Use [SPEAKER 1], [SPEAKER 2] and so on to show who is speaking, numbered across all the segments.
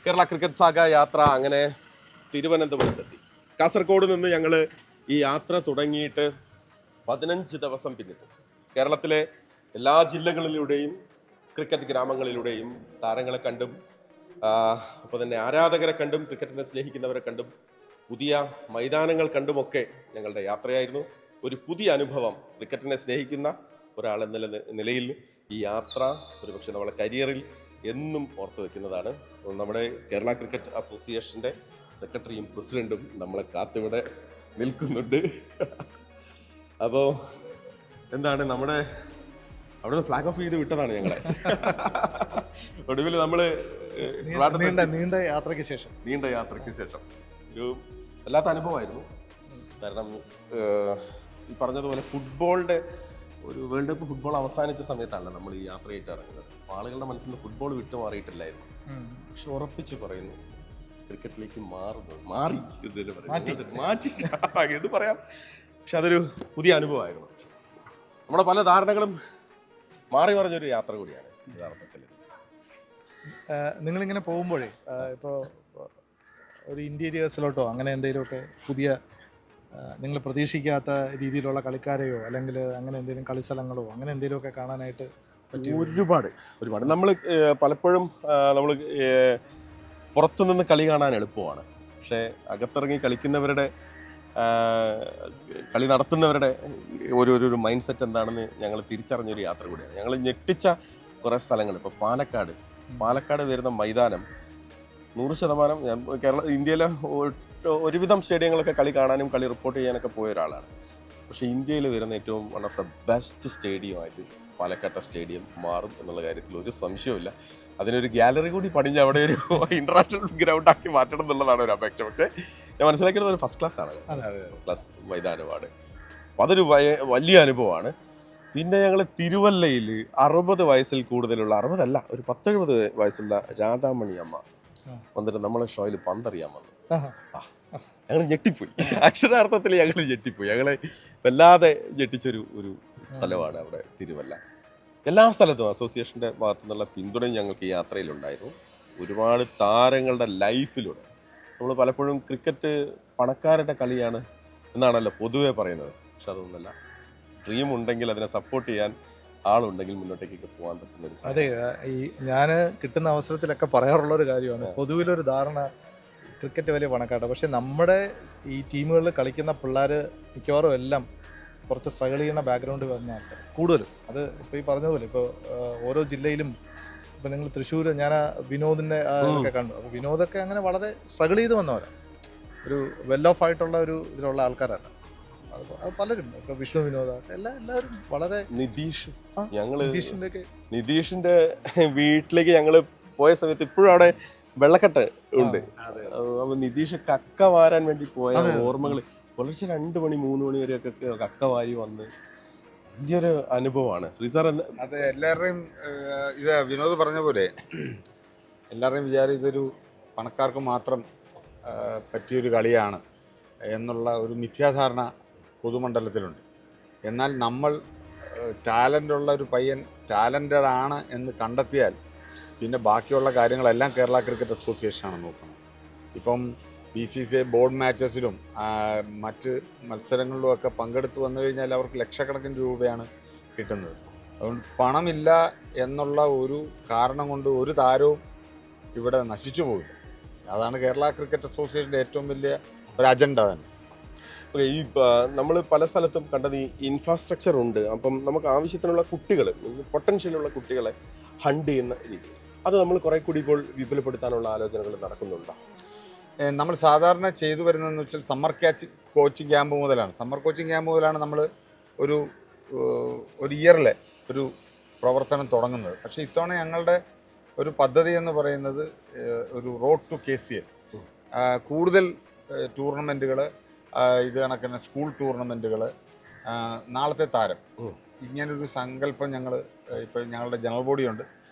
[SPEAKER 1] Kerala cricket saga യാത്ര അങ്ങനെ തിരുവനന്തപുരത്തെത്തി. കാസർഗോഡ് നിന്ന് ഞങ്ങൾ ഈ യാത്ര തുടങ്ങിയിട്ട് 15 ദിവസം പിന്നിട്ടു. കേരളത്തിലെ എല്ലാ ജില്ലകളിലൂടെയും ക്രിക്കറ്റ് ഗ്രാമങ്ങളിലൂടെയും താരങ്ങളെ കണ്ടും അപ്പോൾ തന്നെ ആരാധകരെ കണ്ടും ക്രിക്കറ്റിനെ സ്നേഹിക്കുന്നവരെ കണ്ടും പുതിയ മൈതാനങ്ങൾ കണ്ടുമൊക്കെ ഞങ്ങളുടെ യാത്രയായിരുന്നു. ഒരു പുതിയ അനുഭവം ക്രിക്കറ്റിനെ സ്നേഹിക്കുന്ന ഒരാളെന്ന നിലയിൽ ഈ യാത്ര ഒരുപക്ഷെ നമ്മളെ കരിയറിൽ എന്നും ഓർത്തു വെക്കുന്നതാണ്. നമ്മുടെ കേരള ക്രിക്കറ്റ് അസോസിയേഷൻ്റെ സെക്രട്ടറിയും പ്രസിഡന്റും നമ്മളെ കാത്തിവിടെ നിൽക്കുന്നുണ്ട്. അപ്പോൾ എന്താണ് നമ്മുടെ അവിടെ നിന്ന് ഫ്ലാഗ് ഓഫ് ചെയ്ത് വിട്ടതാണ് ഞങ്ങളെ. ഒടുവിൽ നമ്മൾ
[SPEAKER 2] നീണ്ട യാത്രയ്ക്ക് ശേഷം
[SPEAKER 1] ഒരു വല്ലാത്ത അനുഭവമായിരുന്നു. കാരണം ഈ പറഞ്ഞതുപോലെ ഫുട്ബോളിൻ്റെ ഒരു വേൾഡ് കപ്പ് ഫുട്ബോൾ അവസാനിച്ച സമയത്താണ് നമ്മൾ ഈ യാത്രയായിട്ട് ഇറങ്ങുന്നത്. ആളുകളുടെ മനസ്സിൽ നിന്ന് ഫുട്ബോൾ വിട്ടുമാറിയിട്ടില്ലായിരുന്നു. പക്ഷെ ഉറപ്പിച്ച് പറയുന്നു, ക്രിക്കറ്റിലേക്ക് മാറി മാറ്റി എന്ന് പറയാം. പക്ഷെ അതൊരു പുതിയ അനുഭവമായിരുന്നു. നമ്മുടെ പല ധാരണകളും മാറി മറിഞ്ഞൊരു യാത്ര കൂടിയാണ് യഥാർത്ഥത്തിൽ.
[SPEAKER 2] നിങ്ങളിങ്ങനെ പോകുമ്പോഴേ ഇപ്പോൾ ഒരു ഇന്റീരിയേഴ്സിലോട്ടോ അങ്ങനെ എന്തെങ്കിലുമൊക്കെ പുതിയ നിങ്ങൾ പ്രതീക്ഷിക്കാത്ത രീതിയിലുള്ള കളിക്കാരെയോ അല്ലെങ്കിൽ അങ്ങനെ എന്തെങ്കിലും കളിസ്ഥലങ്ങളോ അങ്ങനെ എന്തെങ്കിലുമൊക്കെ കാണാനായിട്ട്
[SPEAKER 1] ഒരുപാട് നമ്മൾ പലപ്പോഴും നമ്മൾ പുറത്തുനിന്ന് കളി കാണാൻ എളുപ്പമാണ്. പക്ഷേ അകത്തിറങ്ങി കളിക്കുന്നവരുടെ കളി നടത്തുന്നവരുടെ ഒരു മൈൻഡ് സെറ്റ് എന്താണെന്ന് ഞങ്ങൾ തിരിച്ചറിഞ്ഞൊരു യാത്ര കൂടിയാണ്. ഞങ്ങൾ ഞെട്ടിച്ച കുറേ സ്ഥലങ്ങൾ. ഇപ്പോൾ പാലക്കാട് വരുന്ന മൈതാനം 100% ഞാൻ ഇന്ത്യയിലെ ഒരുവിധം സ്റ്റേഡിയങ്ങളൊക്കെ കളി കാണാനും കളി റിപ്പോർട്ട് ചെയ്യാനൊക്കെ പോയ ഒരാളാണ്. പക്ഷേ ഇന്ത്യയിൽ വരുന്ന ഏറ്റവും വൺ ഓഫ് ദ ബെസ്റ്റ് സ്റ്റേഡിയമായിട്ട് പാലക്കാട്ടെ സ്റ്റേഡിയം മാറും എന്നുള്ള കാര്യത്തിൽ ഒരു സംശയവുമില്ല. അതിനൊരു ഗാലറി കൂടി പണിഞ്ഞ് അവിടെ ഒരു ഇന്റർനാഷണൽ ഗ്രൗണ്ടാക്കി മാറ്റണം എന്നുള്ളതാണ് ഒരു അപേക്ഷ. പക്ഷേ ഞാൻ മനസ്സിലാക്കിയത് ഒരു ഫസ്റ്റ് ക്ലാസ് ആണ്, ഫസ്റ്റ് ക്ലാസ് മൈതാനമാണ്. അപ്പം അതൊരു വലിയ അനുഭവമാണ്. പിന്നെ ഞങ്ങൾ തിരുവല്ലയിൽ 60 വയസ്സിൽ കൂടുതലുള്ള, 60 അല്ല, ഒരു 70 വയസ്സുള്ള രാധാമണി അമ്മ വന്നിട്ട് നമ്മളെ ഷോയിൽ പന്തറിയാൻ വന്നു. ഞങ്ങൾ ഞെട്ടിപ്പോയി, അക്ഷരാർത്ഥത്തിൽ ഞങ്ങൾ ഞെട്ടിപ്പോയി. ഞങ്ങളെ വല്ലാതെ ഞെട്ടിച്ചൊരു സ്ഥലമാണ് അവിടെ തിരുവല്ല. എല്ലാ സ്ഥലത്തും അസോസിയേഷൻ്റെ ഭാഗത്തു നിന്നുള്ള പിന്തുണയും ഞങ്ങൾക്ക് ഈ യാത്രയിലുണ്ടായിരുന്നു. ഒരുപാട് താരങ്ങളുടെ ലൈഫിലൂടെ നമ്മൾ പലപ്പോഴും ക്രിക്കറ്റ് പണക്കാരുടെ കളിയാണ് എന്നാണല്ലോ പൊതുവെ പറയുന്നത്. പക്ഷെ അതൊന്നുമല്ല. ഡ്രീം ഉണ്ടെങ്കിൽ അതിനെ സപ്പോർട്ട് ചെയ്യാൻ ആളുണ്ടെങ്കിൽ മുന്നോട്ടേക്കൊക്കെ പോകാൻ പറ്റുന്ന.
[SPEAKER 2] അതെ, ഈ ഞാൻ കിട്ടുന്ന അവസരത്തിലൊക്കെ പറയാറുള്ളൊരു കാര്യമാണ്. പൊതുവിലൊരു ധാരണ ക്രിക്കറ്റ് വലിയ പണക്കാട്ട. പക്ഷെ നമ്മുടെ ഈ ടീമുകളിൽ കളിക്കുന്ന പിള്ളേർ മിക്കവാറും എല്ലാം കുറച്ച് സ്ട്രഗിൾ ചെയ്യുന്ന ബാക്ക്ഗ്രൗണ്ട് വന്ന ആൾക്കാർ കൂടുതലും. അത് ഇപ്പോൾ ഈ പറഞ്ഞതുപോലെ ഇപ്പോൾ ഓരോ ജില്ലയിലും ഇപ്പം നിങ്ങൾ തൃശ്ശൂർ, ഞാൻ വിനോദിൻ്റെ ഒക്കെ കണ്ടു. അപ്പോൾ വിനോദൊക്കെ അങ്ങനെ വളരെ സ്ട്രഗിൾ ചെയ്ത് വന്നവരാണ്. ഒരു വെൽ ഓഫ് ആയിട്ടുള്ള ഒരു ഇതിലുള്ള ആൾക്കാരല്ല. അത് പലരും ഇപ്പോൾ വിഷ്ണു വിനോദ എല്ലാവരും വളരെ.
[SPEAKER 1] നിതീഷിന്റെ വീട്ടിലേക്ക് ഞങ്ങൾ പോയ സമയത്ത് ഇപ്പോഴും അവിടെ വെള്ളക്കെട്ട് ഉണ്ട്. അപ്പൊ നിതീഷ് കക്ക വാരാൻ വേണ്ടി പോയ ഓർമ്മകൾ. പുലർച്ചെ 2 മണി 3 മണി വരെയൊക്കെ കക്ക വാരി വന്ന് വലിയൊരു അനുഭവമാണ്. ശ്രീസാർ
[SPEAKER 3] അതെ, എല്ലാവരുടെയും ഇത് വിനോദ് പറഞ്ഞ പോലെ എല്ലാവരുടെയും വിചാരം ഇതൊരു പണക്കാർക്ക് മാത്രം പറ്റിയൊരു കളിയാണ് എന്നുള്ള ഒരു മിഥ്യാധാരണ പൊതുമണ്ഡലത്തിലുണ്ട്. എന്നാൽ നമ്മൾ ടാലൻ്റുള്ള ഒരു പയ്യൻ ടാലൻ്റഡ് ആണ് എന്ന് കണ്ടെത്തിയാൽ പിന്നെ ബാക്കിയുള്ള കാര്യങ്ങളെല്ലാം കേരള ക്രിക്കറ്റ് അസോസിയേഷനാണ് നോക്കുന്നത്. ഇപ്പം BCCI ബോർഡ് മാച്ചസിലും മറ്റ് മത്സരങ്ങളിലുമൊക്കെ പങ്കെടുത്ത് വന്നു കഴിഞ്ഞാൽ അവർക്ക് ലക്ഷക്കണക്കിന് രൂപയാണ് കിട്ടുന്നത്. അതുകൊണ്ട് പണമില്ല എന്നുള്ള ഒരു കാരണം കൊണ്ട് ഒരു താരവും ഇവിടെ നശിച്ചു പോകില്ല. അതാണ് കേരള ക്രിക്കറ്റ് അസോസിയേഷൻ്റെ ഏറ്റവും വലിയ ഒരു അജണ്ട തന്നെ.
[SPEAKER 1] ഈ നമ്മൾ പല സ്ഥലത്തും കണ്ടത് ഈ ഇൻഫ്രാസ്ട്രക്ചർ ഉണ്ട്. അപ്പം നമുക്ക് ആവശ്യത്തിനുള്ള കുട്ടികൾ, പൊട്ടൻഷ്യലുള്ള കുട്ടികളെ ഹണ്ട് ചെയ്യുന്ന രീതി, അത് നമ്മൾ കുറെ കൂടി ഇപ്പോൾ വിപുലപ്പെടുത്താനുള്ള ആലോചനകൾ നടക്കുന്നുണ്ടോ?
[SPEAKER 3] നമ്മൾ സാധാരണ ചെയ്തു വരുന്നതെന്ന് വെച്ചാൽ സമ്മർ കോച്ചിങ് ക്യാമ്പ് മുതലാണ് നമ്മൾ ഒരു ഇയറിലെ ഒരു പ്രവർത്തനം തുടങ്ങുന്നത്. പക്ഷേ ഇത്തവണ ഞങ്ങളുടെ ഒരു പദ്ധതി എന്ന് പറയുന്നത് ഒരു റോഡ് ടു KCL, കൂടുതൽ ടൂർണമെൻറ്റുകൾ, ഇത് കണക്കിന് സ്കൂൾ ടൂർണമെൻറ്റുകൾ, നാളത്തെ താരം, ഇങ്ങനൊരു സങ്കല്പം ഇപ്പോൾ ഞങ്ങളുടെ ജനറൽ ബോഡിയുണ്ട്.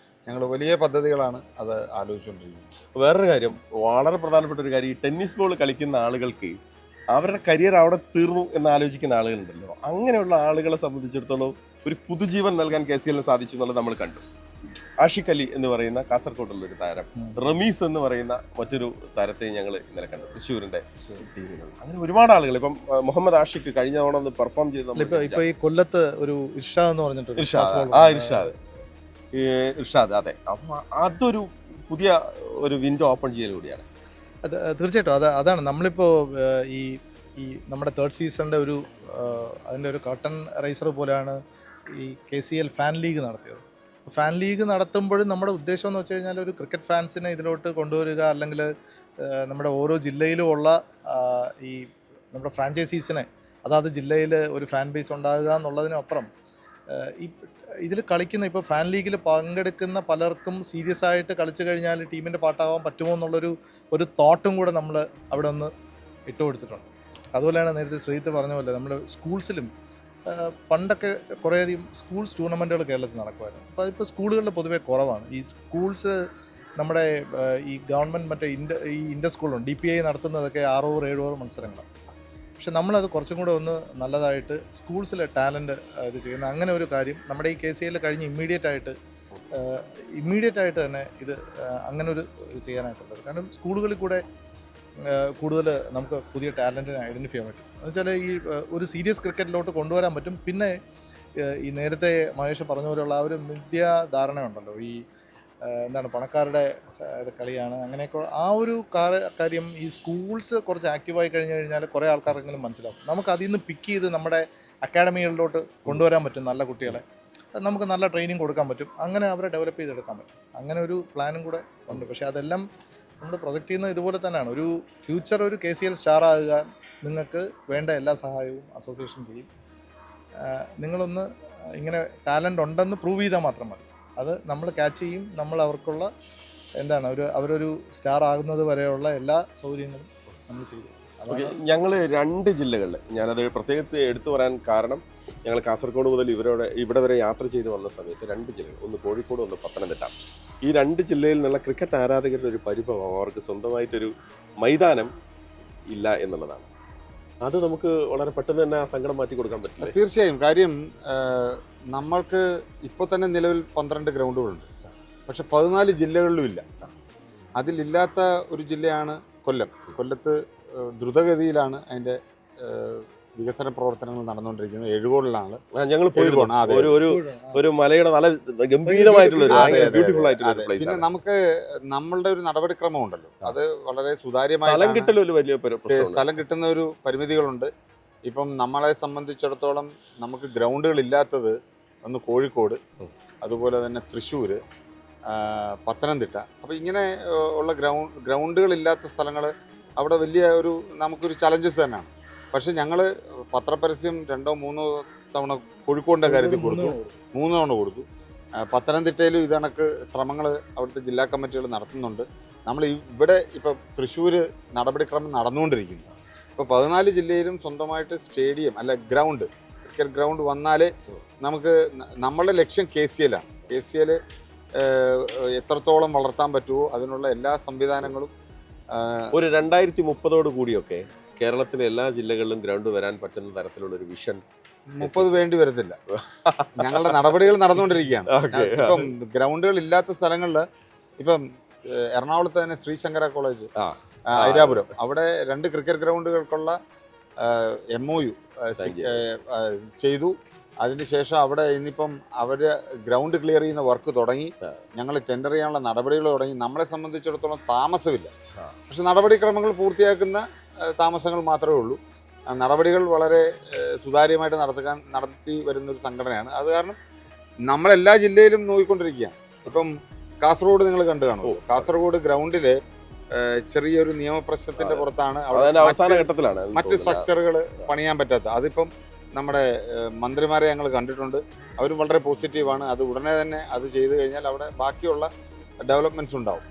[SPEAKER 3] ഞങ്ങൾ വലിയ പദ്ധതികളാണ് അത് ആലോചിച്ചുകൊണ്ടിരിക്കുന്നത്.
[SPEAKER 1] വേറൊരു കാര്യം, വളരെ പ്രധാനപ്പെട്ട ഒരു കാര്യം, ഈ ടെന്നീസ് ബോൾ കളിക്കുന്ന ആളുകൾക്ക് അവരുടെ കരിയർ അവിടെ തീർന്നു എന്ന് ആലോചിക്കുന്ന ആളുകളുണ്ടല്ലോ. അങ്ങനെയുള്ള ആളുകളെ സംബന്ധിച്ചിടത്തോളം ഒരു പുതുജീവൻ നൽകാൻ KCL സാധിച്ചു എന്നുള്ളത് നമ്മൾ കണ്ടു. ആഷിഖ് അലി എന്ന് പറയുന്ന കാസർഗോഡുള്ള ഒരു താരം, റമീസ് എന്ന് പറയുന്ന മറ്റൊരു താരത്തെ ഞങ്ങൾ ഇന്നലെ കണ്ടു തൃശ്ശൂരിന്റെ ടീമിലുള്ള. അങ്ങനെ ഒരുപാട് ആളുകൾ. ഇപ്പം മുഹമ്മദ് ആഷിഖ് കഴിഞ്ഞ തവണ ഒന്ന് പെർഫോം ചെയ്ത്
[SPEAKER 2] ഇപ്പൊ ഈ കൊല്ലത്ത് ഒരു ഇർഷാദ് എന്ന് പറഞ്ഞിട്ട്
[SPEAKER 1] ഇർഷാദ് അതെ. അപ്പൊ അതൊരു പുതിയ ഒരു വിൻഡോ ഓപ്പൺ ചെയ്യൽ കൂടിയാണ്.
[SPEAKER 2] അത് തീർച്ചയായിട്ടും അതാണ് നമ്മളിപ്പോൾ ഈ നമ്മുടെ തേർഡ് സീസണിൻ്റെ അതിൻ്റെ ഒരു കർട്ടൻ റൈസർ പോലെയാണ് ഈ KCL ഫാൻ ലീഗ് നടത്തിയത്. ഫാൻ ലീഗ് നടത്തുമ്പോഴും നമ്മുടെ ഉദ്ദേശം എന്ന് വെച്ച് കഴിഞ്ഞാൽ ഒരു ക്രിക്കറ്റ് ഫാൻസിനെ ഇതിലോട്ട് കൊണ്ടുവരിക, അല്ലെങ്കിൽ നമ്മുടെ ഓരോ ജില്ലയിലും ഉള്ള ഈ നമ്മുടെ ഫ്രാഞ്ചൈസീസിനെ അതാത് ജില്ലയിൽ ഒരു ഫാൻ ബേസ് ഉണ്ടാകുക എന്നുള്ളതിനപ്പുറം ഇതിൽ കളിക്കുന്ന ഇപ്പോൾ ഫാൻ ലീഗിൽ പങ്കെടുക്കുന്ന പലർക്കും സീരിയസ് ആയിട്ട് കളിച്ചു കഴിഞ്ഞാൽ ടീമിൻ്റെ പാട്ടാവാൻ പറ്റുമോ എന്നുള്ളൊരു തോട്ടും കൂടെ നമ്മൾ അവിടെ ഒന്ന് ഇട്ട് കൊടുത്തിട്ടുണ്ട്. അതുപോലെയാണ് നേരത്തെ ശ്രീത്ത് പറഞ്ഞ പോലെ നമ്മൾ സ്കൂൾസിലും പണ്ടൊക്കെ കുറേയധികം സ്കൂൾസ് ടൂർണമെൻറ്റുകൾ കേരളത്തിൽ നടക്കുമായിരുന്നു. അപ്പോൾ അതിപ്പോൾ സ്കൂളുകളിൽ പൊതുവേ കുറവാണ്. ഈ സ്കൂൾസ് നമ്മുടെ ഈ ഗവൺമെൻറ് മറ്റേ ഇൻ്റർ സ്കൂളുണ്ട് DPI നടത്തുന്നതൊക്കെ 6 ഓവർ 7 ഓവർ മത്സരങ്ങളാണ്. പക്ഷെ നമ്മളത് കുറച്ചും കൂടെ ഒന്ന് നല്ലതായിട്ട് സ്കൂൾസിലെ ടാലൻറ്റ് ഇത് ചെയ്യുന്ന അങ്ങനെ ഒരു കാര്യം നമ്മുടെ ഈ KCL കഴിഞ്ഞ് ഇമ്മീഡിയറ്റ് ആയിട്ട് തന്നെ ഇത് അങ്ങനെ ഒരു ഇത് ചെയ്യാനായിട്ടുള്ളത്. കാരണം സ്കൂളുകളിൽ കൂടെ കൂടുതൽ നമുക്ക് പുതിയ ടാലൻറ്റിനെ ഐഡൻറ്റിഫൈ ചെയ്യാൻ പറ്റും. എന്നുവെച്ചാൽ ഈ ഒരു സീരിയസ് ക്രിക്കറ്റിലോട്ട് കൊണ്ടുവരാൻ പറ്റും. പിന്നെ ഈ നേരത്തെ മഹേഷ് പറഞ്ഞ പോലെയുള്ള ആ ഒരു മിഥ്യാധാരണ ഈ എന്താണ് പണക്കാരുടെ കളിയാണ് അങ്ങനെയൊക്കെ ആ ഒരു കാര്യം ഈ സ്കൂൾസ് കുറച്ച് ആക്റ്റീവായി കഴിഞ്ഞ് കഴിഞ്ഞാൽ കുറേ ആൾക്കാർക്കെങ്കിലും മനസ്സിലാവും. നമുക്ക് അതിൽ നിന്ന് പിക്ക് ചെയ്ത് നമ്മുടെ അക്കാഡമികളിലോട്ട് കൊണ്ടുവരാൻ പറ്റും നല്ല കുട്ടികളെ. നമുക്ക് നല്ല ട്രെയിനിങ് കൊടുക്കാൻ പറ്റും. അങ്ങനെ അവരെ ഡെവലപ്പ് ചെയ്തെടുക്കാൻ പറ്റും. അങ്ങനെ ഒരു പ്ലാനും കൂടെ ഉണ്ട്. പക്ഷേ അതെല്ലാം നമ്മൾ പ്രൊജക്റ്റ് ചെയ്യുന്നത് ഇതുപോലെ തന്നെയാണ്. ഒരു ഫ്യൂച്ചർ ഒരു KCL സ്റ്റാർ ആകുക നിങ്ങൾക്ക് വേണ്ട എല്ലാ സഹായവും അസോസിയേഷൻ ചെയ്യും. നിങ്ങളൊന്ന് ഇങ്ങനെ ടാലൻ്റ് ഉണ്ടെന്ന് പ്രൂവ് ചെയ്താൽ മാത്രം മതി. അത് നമ്മൾ ക്യാച്ച് ചെയ്യും. നമ്മൾ അവർക്കുള്ള അവരൊരു സ്റ്റാർ ആകുന്നത് വരെയുള്ള എല്ലാ സൗകര്യങ്ങളും നമ്മൾ ചെയ്തു.
[SPEAKER 1] ഞങ്ങൾ 2 ജില്ലകളിൽ, ഞാനത് പ്രത്യേകിച്ച് എടുത്തു പറയാൻ കാരണം ഞങ്ങൾ കാസർഗോഡ് മുതൽ ഇവിടെ വരെ യാത്ര ചെയ്ത് വന്ന സമയത്ത് 2 ജില്ലകൾ, ഒന്ന് കോഴിക്കോട്, ഒന്ന് പത്തനംതിട്ട, ഈ 2 ജില്ലയിൽ നിന്നുള്ള ക്രിക്കറ്റ് ആരാധകരുടെ ഒരു പരിഭവം അവർക്ക് സ്വന്തമായിട്ടൊരു മൈതാനം ഇല്ല എന്നുള്ളതാണ്. അത് നമുക്ക് വളരെ പെട്ടെന്ന് തന്നെ ആ സങ്കടം മാറ്റി കൊടുക്കാൻ പറ്റില്ല.
[SPEAKER 3] തീർച്ചയായും. കാര്യം നമ്മൾക്ക് ഇപ്പോൾ തന്നെ നിലവിൽ 12 ഗ്രൗണ്ടുകളുണ്ട്. പക്ഷെ 14 ജില്ലകളിലും ഇല്ല. അതിലില്ലാത്ത ഒരു ജില്ലയാണ് കൊല്ലം. കൊല്ലത്ത് ദ്രുതഗതിയിലാണ് അതിൻ്റെ വികസന പ്രവർത്തനങ്ങൾ നടന്നുകൊണ്ടിരിക്കുന്നത്. എഴുകോളിലാണ്
[SPEAKER 1] ഞങ്ങൾ ഒരു മലയുടെ നല്ല ഗംഭീരമായിട്ടുള്ള ബ്യൂട്ടിഫുൾ ആയിട്ടുള്ള പ്ലേസ്.
[SPEAKER 3] പിന്നെ നമുക്ക് നമ്മളുടെ ഒരു നടപടിക്രമം ഉണ്ടല്ലോ, അത് വളരെ സുതാര്യമായി സ്ഥലം കിട്ടുന്ന ഒരു പരിമിതികളുണ്ട്. ഇപ്പം നമ്മളെ സംബന്ധിച്ചിടത്തോളം നമുക്ക് ഗ്രൗണ്ടുകൾ ഇല്ലാത്തത് ഒന്ന് കോഴിക്കോട്, അതുപോലെ തന്നെ തൃശ്ശൂർ, പത്തനംതിട്ട. അപ്പോൾ ഇങ്ങനെ ഉള്ള ഗ്രൗണ്ടുകളില്ലാത്ത സ്ഥലങ്ങൾ അവിടെ വലിയ നമുക്കൊരു ചലഞ്ചസ് തന്നെയാണ്. പക്ഷെ ഞങ്ങൾ പത്രപരസ്യം 2-3 തവണ കോഴിക്കോടിൻ്റെ കാര്യത്തിൽ കൊടുത്തു, 3 തവണ കൊടുത്തു. പത്തനംതിട്ടയിലും ഇതണക്ക് ശ്രമങ്ങൾ അവിടുത്തെ ജില്ലാ കമ്മിറ്റികൾ നടത്തുന്നുണ്ട്. നമ്മൾ ഇവിടെ ഇപ്പം തൃശ്ശൂർ നടപടിക്രമം നടന്നുകൊണ്ടിരിക്കുന്നു. ഇപ്പോൾ 14 ജില്ലയിലും സ്വന്തമായിട്ട് സ്റ്റേഡിയം അല്ല ക്രിക്കറ്റ് ഗ്രൗണ്ട് വന്നാലേ നമുക്ക് നമ്മളുടെ ലക്ഷ്യം KCL ആണ്. KCL എത്രത്തോളം വളർത്താൻ പറ്റുമോ അതിനുള്ള എല്ലാ സംവിധാനങ്ങളും
[SPEAKER 1] ഒരു 2030 കൂടിയൊക്കെ കേരളത്തിലെ എല്ലാ ജില്ലകളിലും ഗ്രൗണ്ട് വരാൻ പറ്റുന്ന തരത്തിലുള്ള ഒരു വിഷൻ
[SPEAKER 3] 30 വേണ്ടി വരത്തില്ല. ഞങ്ങളുടെ നടപടികൾ നടന്നുകൊണ്ടിരിക്കുകയാണ്. ഇപ്പം ഗ്രൗണ്ടുകൾ ഇല്ലാത്ത സ്ഥലങ്ങളിൽ ഇപ്പം എറണാകുളത്ത് തന്നെ ശ്രീശങ്കര കോളേജ്, ഐരാപുരം, അവിടെ 2 ക്രിക്കറ്റ് ഗ്രൗണ്ടുകൾക്കുള്ള MOU ചെയ്തു. അതിനുശേഷം അവിടെ ഇന്നിപ്പം അവർ ഗ്രൗണ്ട് ക്ലിയർ ചെയ്യുന്ന വർക്ക് തുടങ്ങി. ഞങ്ങൾ ടെൻഡർ ചെയ്യാനുള്ള നടപടികൾ തുടങ്ങി. നമ്മളെ സംബന്ധിച്ചിടത്തോളം താമസമില്ല. പക്ഷെ നടപടിക്രമങ്ങൾ പൂർത്തിയാക്കുന്ന താമസങ്ങൾ മാത്രമേ ഉള്ളൂ. നടപടികൾ വളരെ സുതാര്യമായിട്ട് നടത്തി വരുന്നൊരു സംഘടനയാണ്. അത് കാരണം നമ്മളെല്ലാ ജില്ലയിലും നോക്കിക്കൊണ്ടിരിക്കുകയാണ്. ഇപ്പം കാസർഗോഡ് നിങ്ങൾ കണ്ടു കാണുമോ? കാസർഗോഡ് ഗ്രൗണ്ടിൽ ചെറിയൊരു നിയമപ്രശ്നത്തിന്റെ പുറത്താണ് അവിടെ മറ്റ് സ്ട്രക്ചറുകൾ പണിയാൻ പറ്റാത്തത്. അതിപ്പം നമ്മുടെ മന്ത്രിമാരെ ഞങ്ങൾ കണ്ടിട്ടുണ്ട്. അവരും വളരെ പോസിറ്റീവാണ്. അത് ഉടനെ തന്നെ അത് ചെയ്തു കഴിഞ്ഞാൽ അവിടെ ബാക്കിയുള്ള ഡെവലപ്മെൻറ്റ്സ് ഉണ്ടാവും.